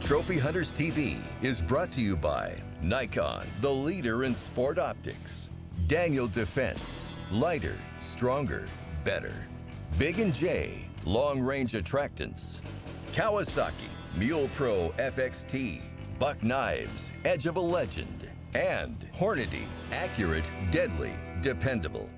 Trophy Hunters TV is brought to you by Nikon, the leader in sport optics. Daniel Defense, lighter, stronger, better. Big & J, long-range attractants. Kawasaki, Mule Pro FXT. Buck Knives, Edge of a Legend. And Hornady, accurate, deadly, dependable.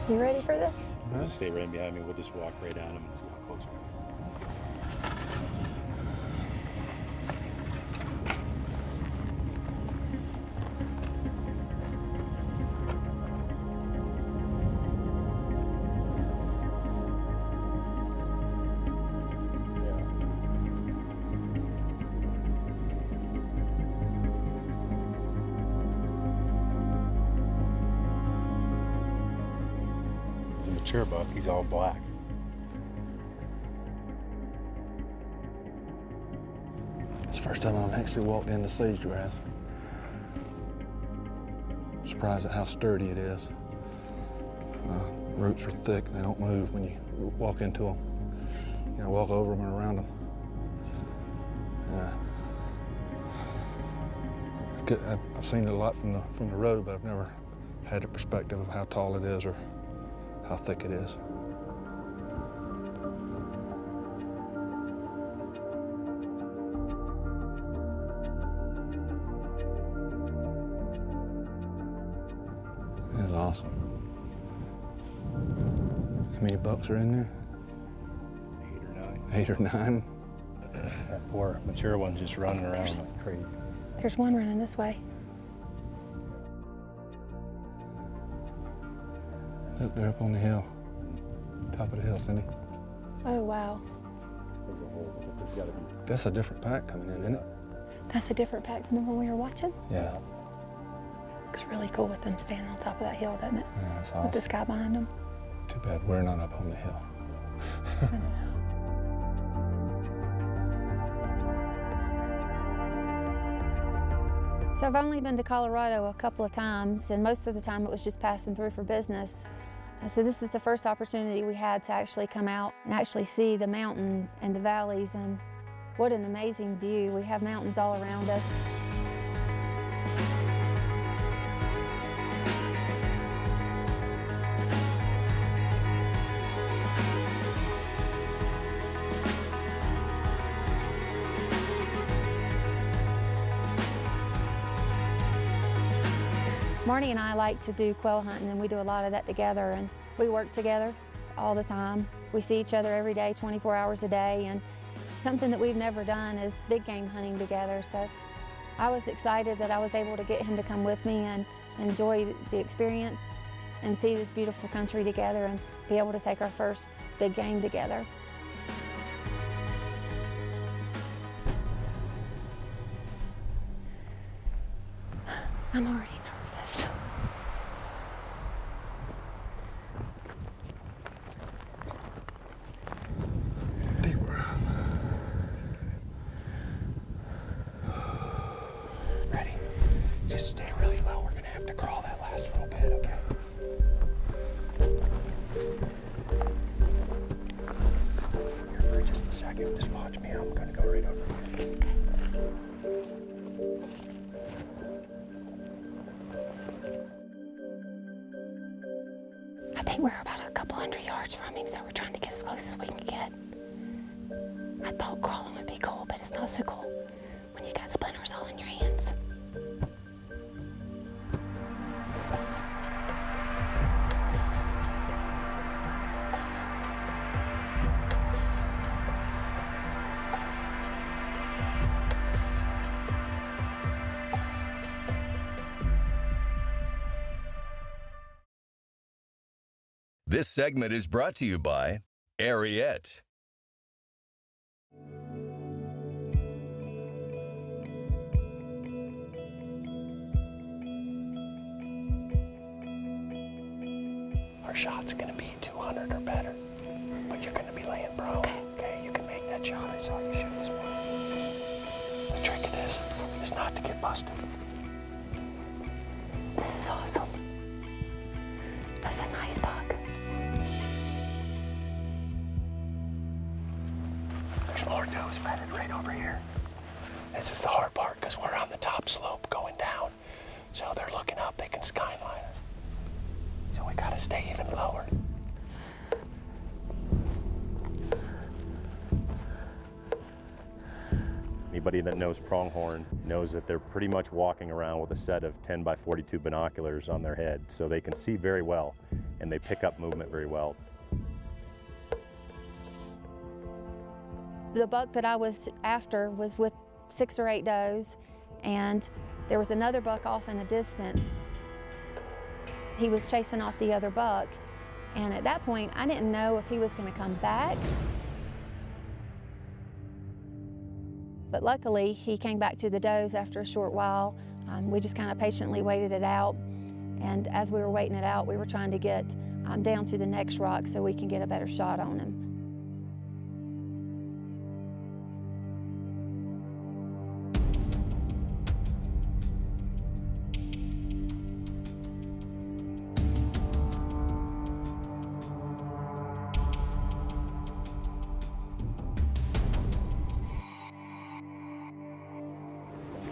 You ready for this? Just stay right behind me. We'll just walk right on them and see how close we are. Mature buck, he's all black. It's the first time I've actually walked into sage grass. Surprised at how sturdy it is. Roots are thick, they don't move when you walk into them. You know, walk over them and around them. I've seen it a lot from the road, but I've never had the perspective of how tall it is or how thick it is. It's awesome. How many bucks are in there? 8 or 9. 8 or 9? That poor mature one's just running around like crazy. There's one running this way. Look, they're up on the hill. Top of the hill, Cindy. Oh, wow. That's a different pack coming in, isn't it? That's a different pack from the one we were watching. Yeah. Looks really cool with them standing on top of that hill, doesn't it? Yeah, that's With the awesome. sky behind them. Too bad we're not up on the hill. I know. So I've only been to Colorado a couple of times, and most of the time it was just passing through for business. So this is the first opportunity we had to actually come out and actually see the mountains and the valleys, and what an amazing view. We have mountains all around us. Marty and I like to do quail hunting, and we do a lot of that together, and we work together all the time. We see each other every day, 24 hours a day, and something that we've never done is big game hunting together. So I was excited that I was able to get him to come with me and enjoy the experience and see this beautiful country together and be able to take our first big game together. I'm already nervous. Deep breath. Ready? Just stay really low. We're gonna have to crawl that last little bit, okay? Here for just a second. Just watch me. I'm gonna go right over here. I think we're about a couple hundred yards from him, so we're trying to get as close as we can get. I thought crawling would be cool, but it's not so cool when you got splinters all in your hands. This segment is brought to you by Ariete. Our shot's gonna be 200 or better. giant, bro. Okay, you can make that shot. I saw you shoot this one. The trick of this is not to get busted. This is awesome. That's a nice buck. There's more does bedded right over here. This is the hard part because we're on the top slope going down. So they're looking up, they can skyline us. So we gotta stay even lower. Anybody that knows pronghorn knows that they're pretty much walking around with a set of 10 by 42 binoculars on their head, so they can see very well and they pick up movement very well. The buck that I was after was with 6 or 8 does, and there was another buck off in a distance. He was chasing off the other buck, and at that point I didn't know if he was going to come back. But luckily, he came back to the does after a short while. We just kind of patiently waited it out. And as we were waiting it out, we were trying to get down to the next rock so we can get a better shot on him.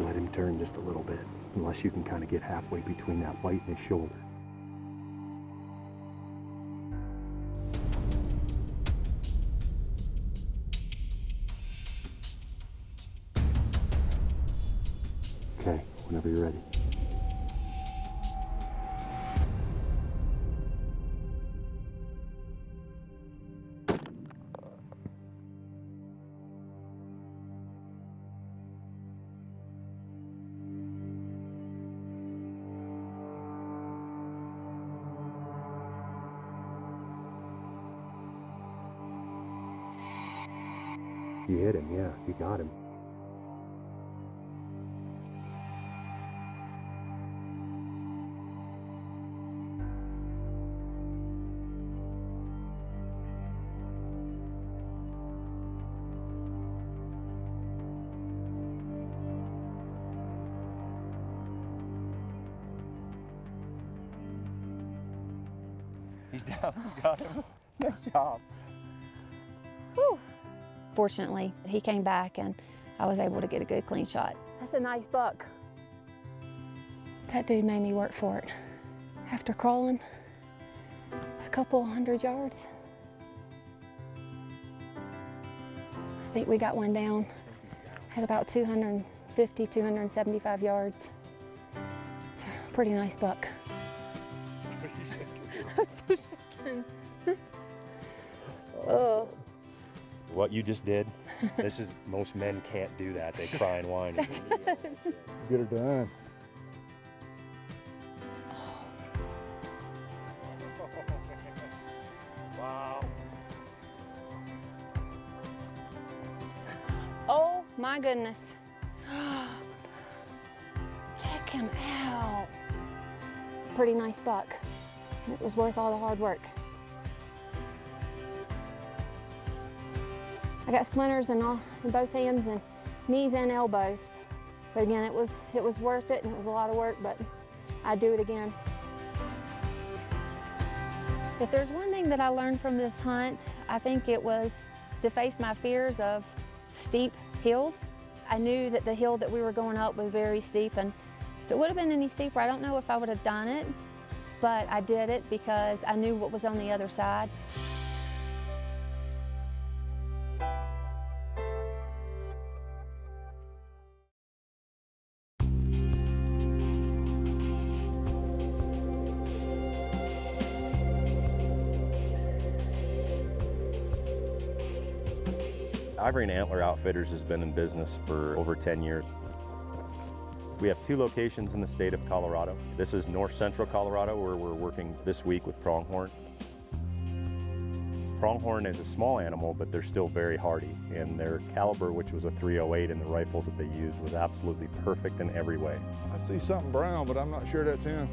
Let him turn just a little bit, unless you can kind of get halfway between that white and his shoulder. Okay, whenever you're ready. You hit him, yeah, you got him. He's down, you got him. Nice job. Whew. Fortunately, he came back and I was able to get a good clean shot. That's a nice buck. That dude made me work for it. After crawling a couple 100 yards. I think we got one down at about 250, 275 yards. It's a pretty nice buck. I'm so shaking. Oh. What you just did, this is, most men can't do that. They cry and whine. Get her done. Wow. Oh my goodness. Check him out. It's a pretty nice buck. It was worth all the hard work. I got splinters in both hands and knees and elbows. But again, it was worth it and it was a lot of work, but I'd do it again. If there's one thing that I learned from this hunt, I think it was to face my fears of steep hills. I knew that the hill that we were going up was very steep, and if it would have been any steeper, I don't know if I would have done it, but I did it because I knew what was on the other side. Ivory and Antler Outfitters has been in business for over 10 years. We have 2 locations in the state of Colorado. This is north central Colorado, where we're working this week with pronghorn. Pronghorn is a small animal, but they're still very hardy, and their caliber, which was a .308, and the rifles that they used was absolutely perfect in every way. I see something brown, but I'm not sure that's him.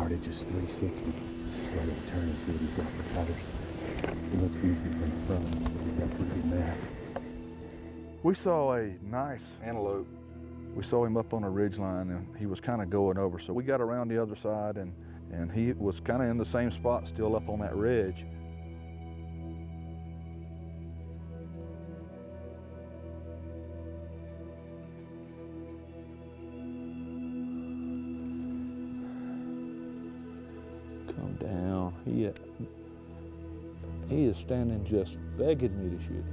Marty, just 360. Just let him turn and see what he's got for cutters. He looks decent from the front, but he's got pretty good back. We saw a nice antelope. We saw him up on a ridge line and he was kind of going over. So we got around the other side and he was kind of in the same spot still up on that ridge. Come down. He is standing just begging me to shoot him.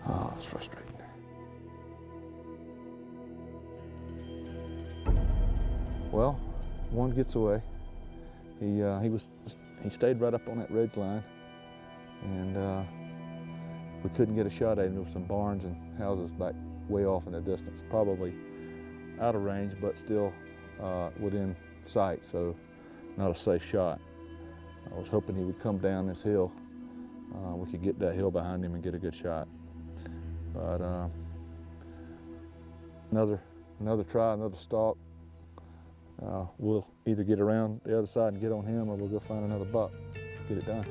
Oh, it's frustrating. Well, one gets away. He stayed right up on that ridge line, and we couldn't get a shot at him. There were some barns and houses back way off in the distance, probably out of range, but still within sight, so not a safe shot. I was hoping he would come down this hill. We could get that hill behind him and get a good shot. But another try, another stalk. We'll either get around the other side and get on him, or we'll go find another buck, get it done.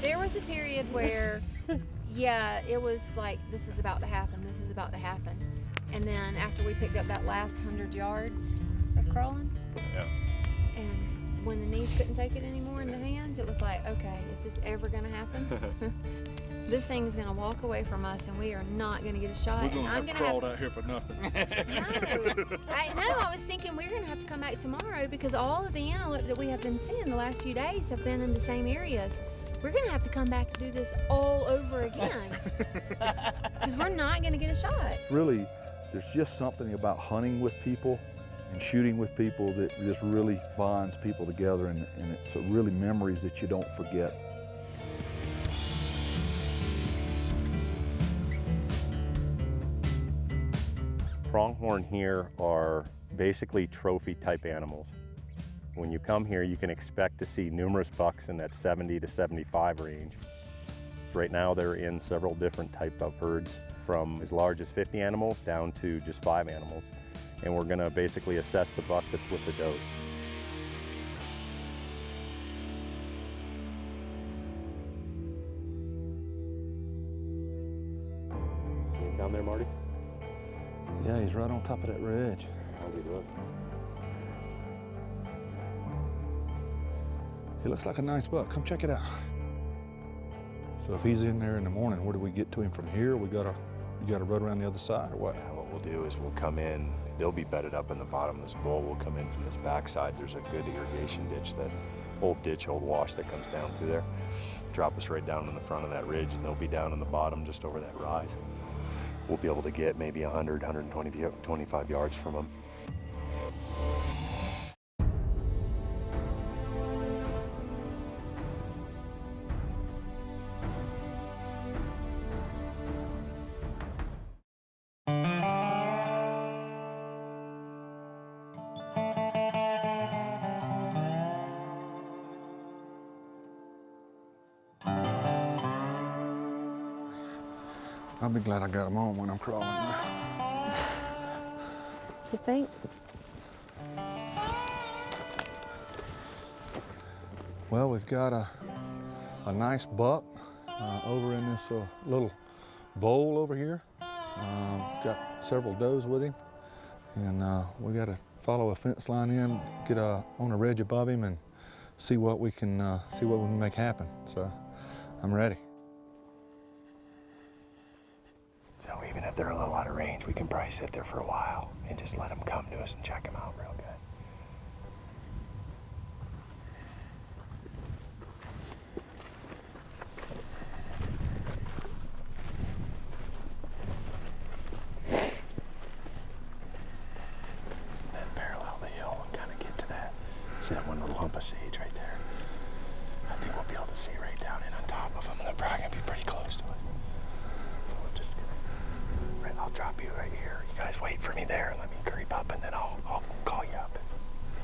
There was a period where, yeah, it was like, this is about to happen, this is about to happen. And then after we picked up that last 100 yards of crawling, Yeah. and when the knees couldn't take it anymore in the hands, it was like, okay, is this ever gonna happen? This thing's gonna walk away from us and we are not gonna get a shot. We're gonna have crawled out here for nothing. I was thinking we're gonna have to come back tomorrow because all of the antelope that we have been seeing the last few days have been in the same areas. We're gonna have to come back and do this all over again because we're not gonna get a shot. Really, there's just something about hunting with people and shooting with people that just really bonds people together, and it's really memories that you don't forget. Pronghorn here are basically trophy type animals. When you come here, you can expect to see numerous bucks in that 70 to 75 range. Right now, they're in several different type of herds, from as large as 50 animals down to just 5 animals. And we're gonna basically assess the buck that's with the doe. See him down there, Marty? Yeah, he's right on top of that ridge. How's he doing? He looks like a nice buck. Come check it out. So if he's in there in the morning, where do we get to him from here? You gotta run around the other side, or what? What we'll do is we'll come in, they'll be bedded up in the bottom of this bowl. We'll come in from this backside. There's a good irrigation ditch, that old wash that comes down through there. Drop us right down in the front of that ridge, and they'll be down in the bottom just over that rise. We'll be able to get maybe 100, 125 yards from them. I'll be glad I got him on when I'm crawling. You think? Well, we've got a nice buck over in this little bowl over here. Got several does with him, and we got to follow a fence line in, get on a ridge above him, and see what we can make happen. So I'm ready. So even if they're a little out of range, we can probably sit there for a while and just let them come to us and check them out real good. That barrel clump of sage right there. I think we'll be able to see right down in on top of them. They're probably gonna be pretty close to us. So we're just gonna, right, I'll drop you right here. You guys wait for me there. Let me creep up and then I'll call you up.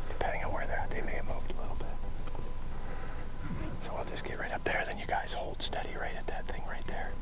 Depending on where they're at, they may have moved a little bit. So I'll just get right up there. Then you guys hold steady right at that thing right there.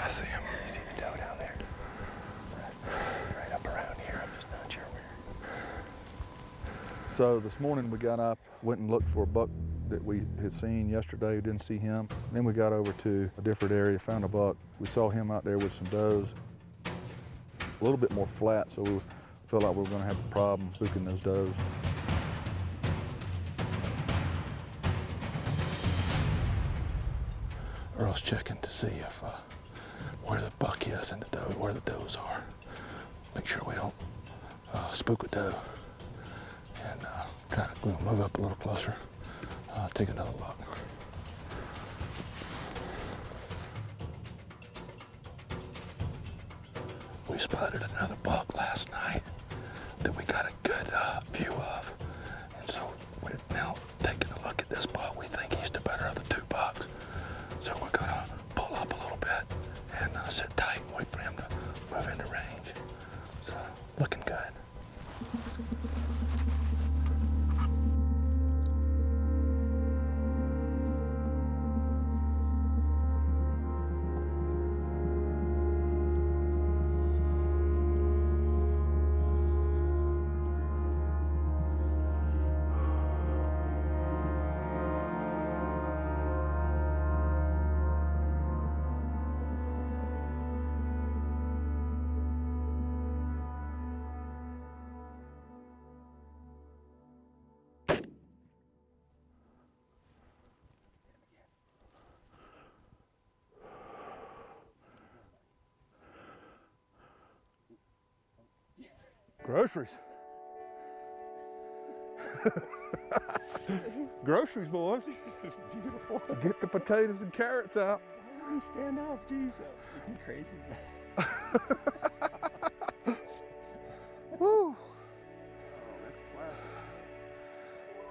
I see him. You see the doe down there? Right up around here. I'm just not sure where. So this morning we got up, went and looked for a buck that we had seen yesterday. We didn't see him. Then we got over to a different area, found a buck. We saw him out there with some does. A little bit more flat, so we felt like we were going to have a problem spooking those does. Earl's checking to see if where the buck is and the doe, where the does are. Make sure we don't spook a doe. And try to move up a little closer. Take another look. We spotted another buck last night that we got a good view of. And so we're now taking a look at this buck. We think he's the better of the two bucks. So we're gonna pull up a little bit and sit tight and wait for him to move into range. So looking good. Groceries. Groceries, boys. Beautiful. Get the potatoes and carrots out. Why do you stand up? Jesus. You're crazy. Woo. Oh, that's classic.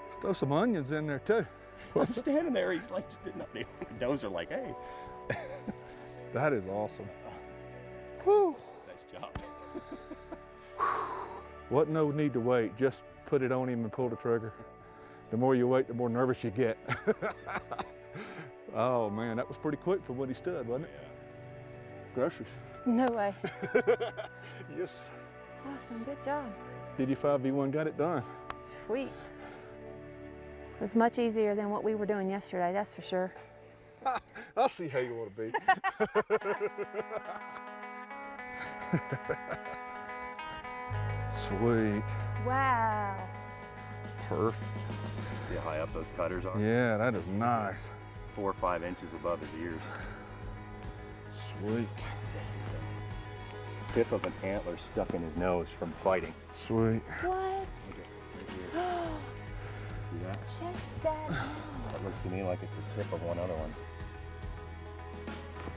Let's throw some onions in there too. I'm standing there. He's like, the does are like, hey. That is awesome. Woo. Nice job. Wasn't no need to wait. Just put it on him and pull the trigger. The more you wait, the more nervous you get. Oh man, that was pretty quick for what he stood, wasn't it? Yeah. Groceries. No way. Yes. Awesome, good job. DD5V1 got it done. Sweet. It was much easier than what we were doing yesterday, that's for sure. I'll see how you want to be. Sweet. Wow. Perfect. See how high up those cutters are? Yeah, that is nice. 4 or 5 inches above his ears. Sweet. Tip of an antler stuck in his nose from fighting. Sweet. What? See that? Check that out. That looks to me like it's a tip of one other one.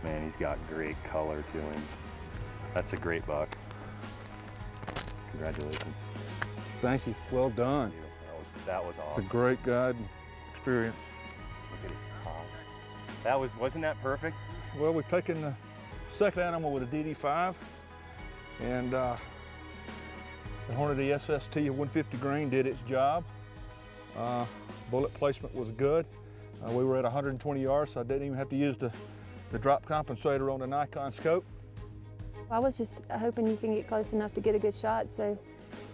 Man, he's got great color to him. That's a great buck. Congratulations. Thank you. Well done. That was awesome. It's a great guiding experience. Look at his top. Wasn't that perfect? Well, we've taken the second animal with a DD5, and the Hornady SST 150 grain did its job. Bullet placement was good. We were at 120 yards, so I didn't even have to use the drop compensator on the Nikon scope. I was just hoping you can get close enough to get a good shot so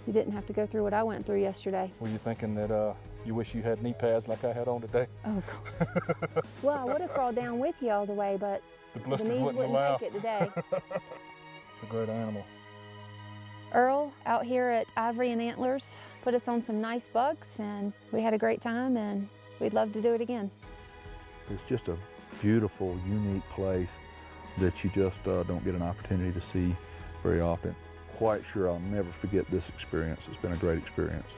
you didn't have to go through what I went through yesterday. Were you thinking that you wish you had knee pads like I had on today? Oh, God. Well, I would have crawled down with you all the way, but the knees wouldn't take it today. It's a great animal. Earl out here at Ivory Antlers put us on some nice bucks, and we had a great time, and we'd love to do it again. It's just a beautiful, unique place that you just don't get an opportunity to see very often. Quite sure I'll never forget this experience. It's been a great experience.